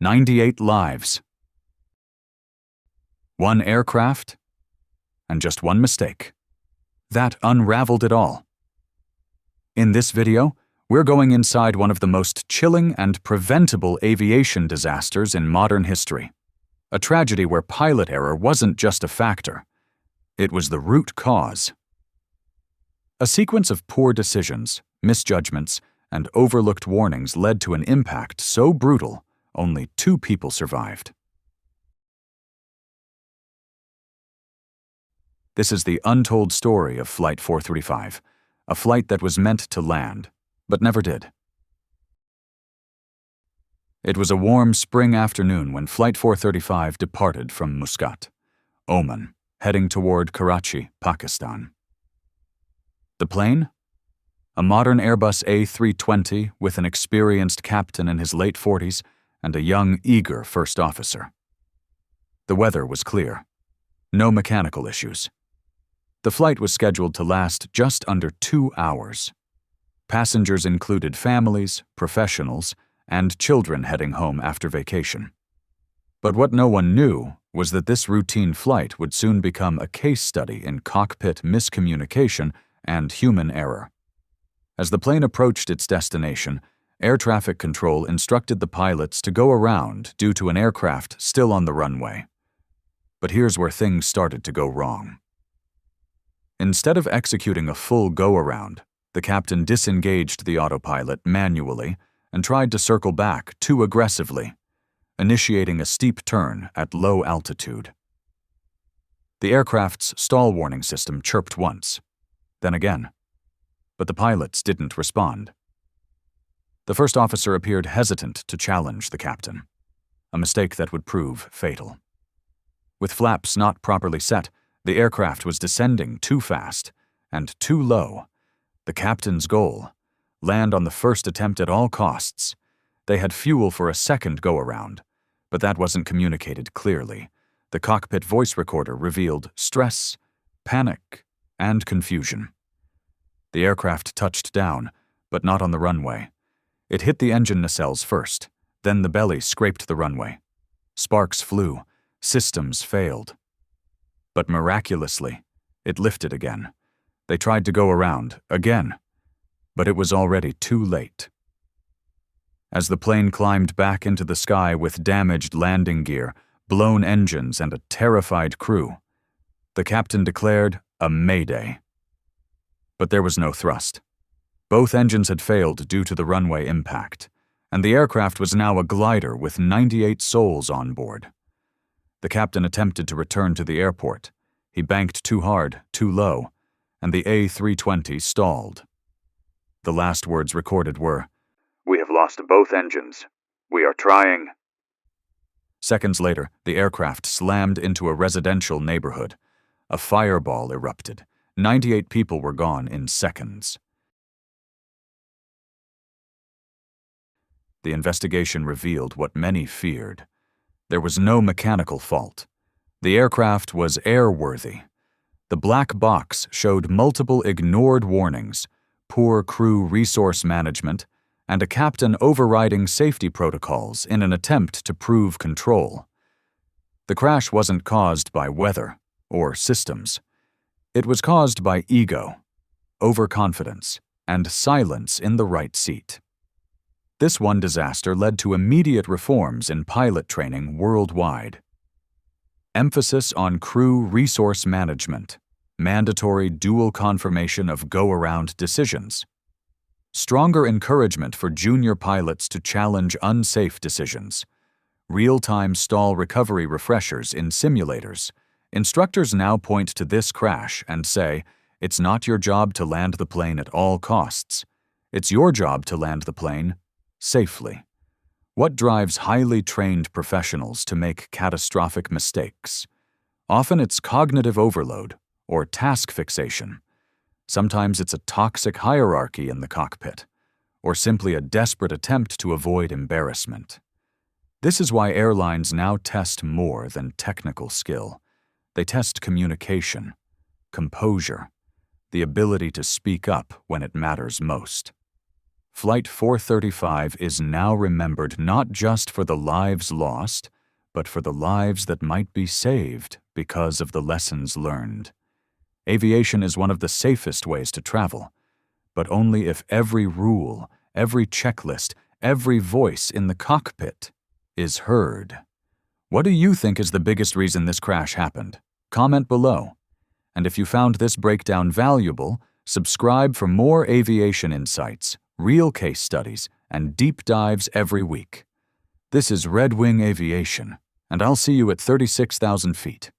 98 lives. One aircraft, and just one mistake. That unraveled it all. In this video, we're going inside one of the most chilling and preventable aviation disasters in modern history. A tragedy where pilot error wasn't just a factor. It was the root cause. A sequence of poor decisions, misjudgments, and overlooked warnings led to an impact so brutal, only 2 people survived. This is the untold story of Flight 435, a flight that was meant to land, but never did. It was a warm spring afternoon when Flight 435 departed from Muscat, Oman, heading toward Karachi, Pakistan. The plane? A modern Airbus A320 with an experienced captain in his late 40s and a young, eager first officer. The weather was clear. No mechanical issues. The flight was scheduled to last just under 2 hours. Passengers included families, professionals, and children heading home after vacation. But what no one knew was that this routine flight would soon become a case study in cockpit miscommunication and human error. As the plane approached its destination, air traffic control instructed the pilots to go around due to an aircraft still on the runway. But here's where things started to go wrong. Instead of executing a full go-around, the captain disengaged the autopilot manually and tried to circle back too aggressively, initiating a steep turn at low altitude. The aircraft's stall warning system chirped once, then again, but the pilots didn't respond. The first officer appeared hesitant to challenge the captain, a mistake that would prove fatal. With flaps not properly set, the aircraft was descending too fast and too low. The captain's goal: land on the first attempt at all costs. They had fuel for a second go-around, but that wasn't communicated clearly. The cockpit voice recorder revealed stress, panic, and confusion. The aircraft touched down, but not on the runway. It hit the engine nacelles first, then the belly scraped the runway. Sparks flew, systems failed. But miraculously, it lifted again. They tried to go around again, but it was already too late. As the plane climbed back into the sky with damaged landing gear, blown engines, and a terrified crew, the captain declared a mayday. But there was no thrust. Both engines had failed due to the runway impact, and the aircraft was now a glider with 98 souls on board. The captain attempted to return to the airport. He banked too hard, too low, and the A320 stalled. The last words recorded were, "We have lost both engines. We are trying." Seconds later, the aircraft slammed into a residential neighborhood. A fireball erupted. 98 people were gone in seconds. The investigation revealed what many feared. There was no mechanical fault. The aircraft was airworthy. The black box showed multiple ignored warnings, poor crew resource management, and a captain overriding safety protocols in an attempt to prove control. The crash wasn't caused by weather or systems. It was caused by ego, overconfidence, and silence in the right seat. This one disaster led to immediate reforms in pilot training worldwide. Emphasis on crew resource management, mandatory dual confirmation of go-around decisions, stronger encouragement for junior pilots to challenge unsafe decisions, real-time stall recovery refreshers in simulators. Instructors now point to this crash and say, it's not your job to land the plane at all costs. It's your job to land the plane safely. What drives highly trained professionals to make catastrophic mistakes? Often it's cognitive overload or task fixation. Sometimes it's a toxic hierarchy in the cockpit, or simply a desperate attempt to avoid embarrassment. This is why airlines now test more than technical skill. They test communication, composure, the ability to speak up when it matters most. Flight 435 is now remembered not just for the lives lost, but for the lives that might be saved because of the lessons learned. Aviation is one of the safest ways to travel, but only if every rule, every checklist, every voice in the cockpit is heard. What do you think is the biggest reason this crash happened? Comment below. And if you found this breakdown valuable, subscribe for more aviation insights, real case studies, and deep dives every week. This is Red Wing Aviation, and I'll see you at 36,000 feet.